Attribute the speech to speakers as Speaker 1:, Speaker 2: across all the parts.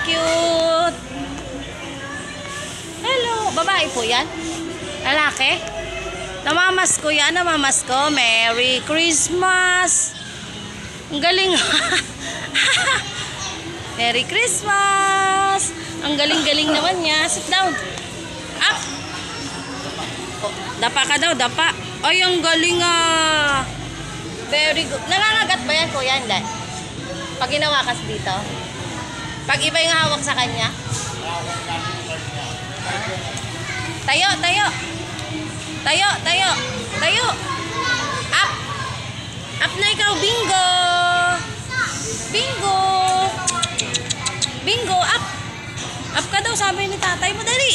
Speaker 1: cute. Hello. Babae po yan? Lalaki? Namamas ko yan. Namamas ko. Merry Christmas. Ang galing. Merry Christmas. Ang galing-galing naman niya. Sit down. Up. Oh, dapa ka daw. Dapa. Ay, ang galing ah. Very good. Nangangagat ba yan, kuya? Hindi. Pag ginawa kasi dito. Pag iba yung hawak sa kanya. Tayo, tayo. Tayo, tayo. Tayo. Up. Up na ikaw, bingo. Bingo. Bingo, up. Up ka daw, sabi ni tatay mo, dali.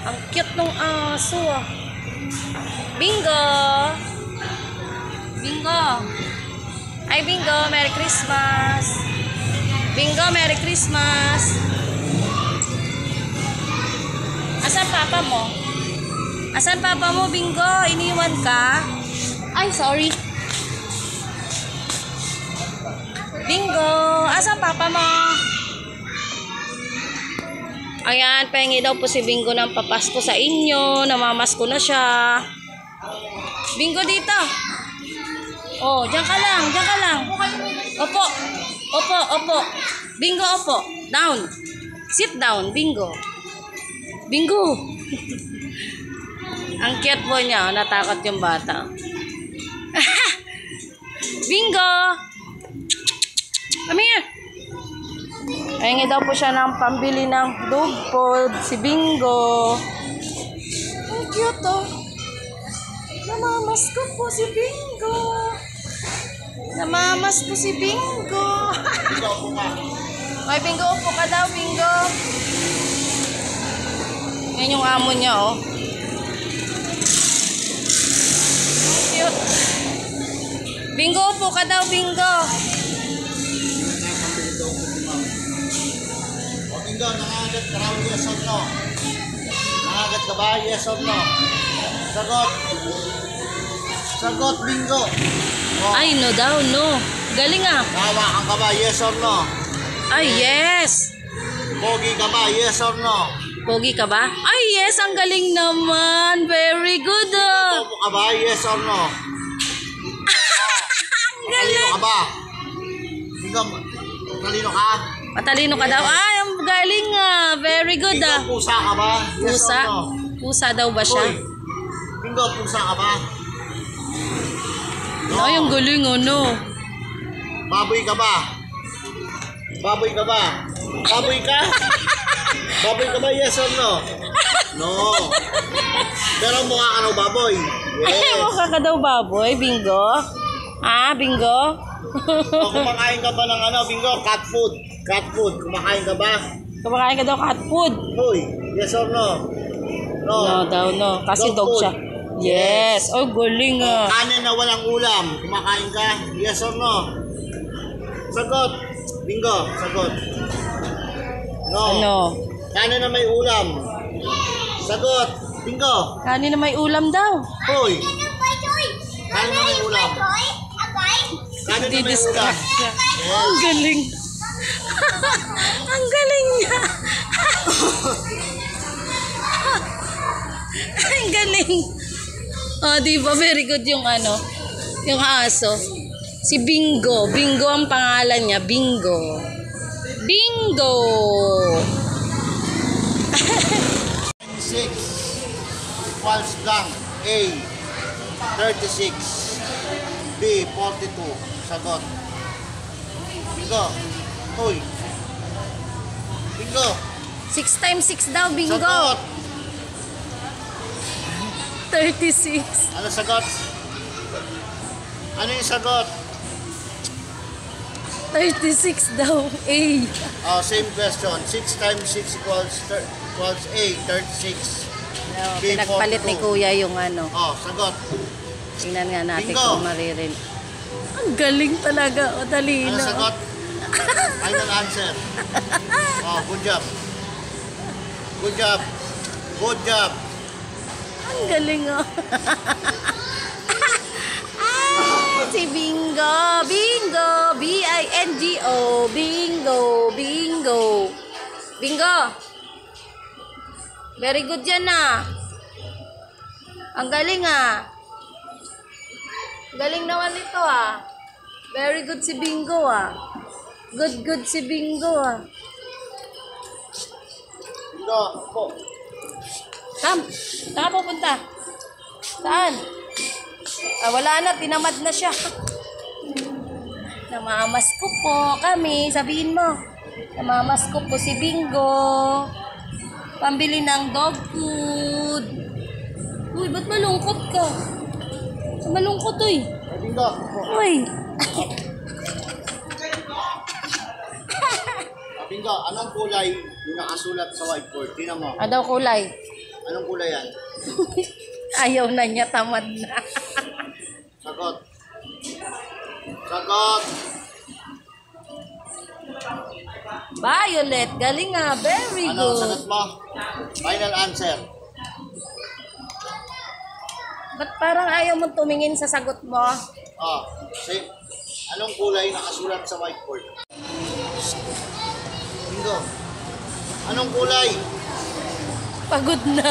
Speaker 1: Ang cute nung aso. Bingo. Bingo. Ay, bingo. Merry Christmas. Bingo, Merry Christmas. Asan papa mo? Asan papa mo, bingo? Iniwan ka? Ay, sorry. Bingo. Asan papa mo? Ayan, pahingi daw po si Bingo ng papasko sa inyo. Namamasko na siya. Bingo dito. Oh, diyan ka lang, diyan ka lang. Opo. Opo, opo. Bingo, opo. Down. Sit down, Bingo. Bingo. Ang cute po niya, natakot yung bata. Bingo. Come here. Pahingi daw po siya ng pambili ng dog food. Si Bingo. Ang cute oh. Namamas ko po si Bingo. Namamas ko si Bingo. Ay, Bingo, upo ka daw, Bingo. Yan yung amo niya, oh. Cute. Bingo, upo ka daw, Bingo.
Speaker 2: Bingo, nangagat ka raw, yes or no? Nangagat ka ba, yes or no? Sagot. Sagot, Bingo. Oh.
Speaker 1: Ay, no daw, no. Galing ah.
Speaker 2: Nahawakan ka ba, yes or no?
Speaker 1: Ay, yes.
Speaker 2: Pogi ka ba, yes or no?
Speaker 1: Pogi ka ba? Ay, yes. Ang galing naman. Very good ah.
Speaker 2: Popo ka ba, yes or no?
Speaker 1: Ang
Speaker 2: Talino
Speaker 1: galing.
Speaker 2: ka ba? Bingo, talino ka?
Speaker 1: Matalino ka daw. Ay, ang galing ah. Very good
Speaker 2: Bingo,
Speaker 1: ah.
Speaker 2: pusa ka ba? Yes
Speaker 1: Pusa?
Speaker 2: or no?
Speaker 1: Pusa daw ba siya?
Speaker 2: Hoy, Bingo, pusa ka ba? No.
Speaker 1: Ay, ang galing ano.
Speaker 2: Baboy ka ba? Baboy ka ba? Baboy ka? Baboy ka ba? Yes or no? No. Pero mukha ka ng baboy.
Speaker 1: Ay,
Speaker 2: Yes.
Speaker 1: mukha ka daw baboy, Bingo. Ah, Bingo?
Speaker 2: O kumakain ka ba ng ano, Bingo? Cat food. Cat food. Kumakain ka ba?
Speaker 1: Kumakain ka daw cat food.
Speaker 2: Hoy, yes or no? No.
Speaker 1: No daw, no. Kasi
Speaker 2: Dog
Speaker 1: dog
Speaker 2: food.
Speaker 1: siya. Yes. Oh, galing ah.
Speaker 2: Kanin na walang ulam. Kumakain ka? Yes or no? Sagot. Bingo, sagot. No.
Speaker 1: Ano?
Speaker 2: Kanin na may ulam. Sagot. Bingo.
Speaker 1: Kanin na may ulam daw.
Speaker 2: Hoy. Kanin na may ulam. Kanin na may ulam.
Speaker 1: Didiscuss siya. Ang galing. Ang galing niya. Ang galing. Oh, di ba? Very good yung ano, yung aso. Si Bingo. Bingo ang pangalan niya. Bingo. Bingo.
Speaker 2: 6 equals blank. A 36. B 42. Sagot. Bingo. Hoy. Bingo.
Speaker 1: 6 times 6 daw, Bingo.
Speaker 2: Sagot.
Speaker 1: 36.
Speaker 2: Ano sagot? Ano yung sagot?
Speaker 1: 36 daw. A.
Speaker 2: Oh, same question. 6 times 6 equals A, 36.
Speaker 1: No,
Speaker 2: B,
Speaker 1: pinagpalit ni
Speaker 2: 42.
Speaker 1: Kuya yung ano.
Speaker 2: Oh, sagot.
Speaker 1: Tingnan nga natin
Speaker 2: Bingo.
Speaker 1: kung maririn. Ang galing talaga. O, dali
Speaker 2: Ano
Speaker 1: na.
Speaker 2: sagot? Final answer. Oh, good job. Good job. Good job.
Speaker 1: Ang galing oh. Si Bingo. Bingo. B-I-N-G-O. Bingo. Bingo. Bingo. Very good yan ah. Ang galing ah. Galing naman ito ah. Very good si Bingo ah. Good si Bingo ah.
Speaker 2: Bingo, po.
Speaker 1: Sam, saan ka pupunta? Saan? Ah, wala na, tinamad na siya. Namamas ko po kami. Sabihin mo. Namamas ko po si Bingo. Pambili ng dog food. Uy, ba't malungkot ka? Malungkot uy.
Speaker 2: Bingo, po.
Speaker 1: Uy.
Speaker 2: Bingo, anong kulay yung nakasulat sa whiteboard? Tingnan mo.
Speaker 1: Ano daw kulay?
Speaker 2: Anong kulay yan?
Speaker 1: Ayaw na niya, tamad na.
Speaker 2: Sagot. Sagot.
Speaker 1: Violet, galing nga. Very
Speaker 2: Ano
Speaker 1: good.
Speaker 2: sagot mo? Final answer.
Speaker 1: Ba't parang ayaw mo tumingin sa sagot mo?
Speaker 2: Ah, anong kulay nakasulat sa whiteboard? Bingo. Anong kulay?
Speaker 1: Pagod na.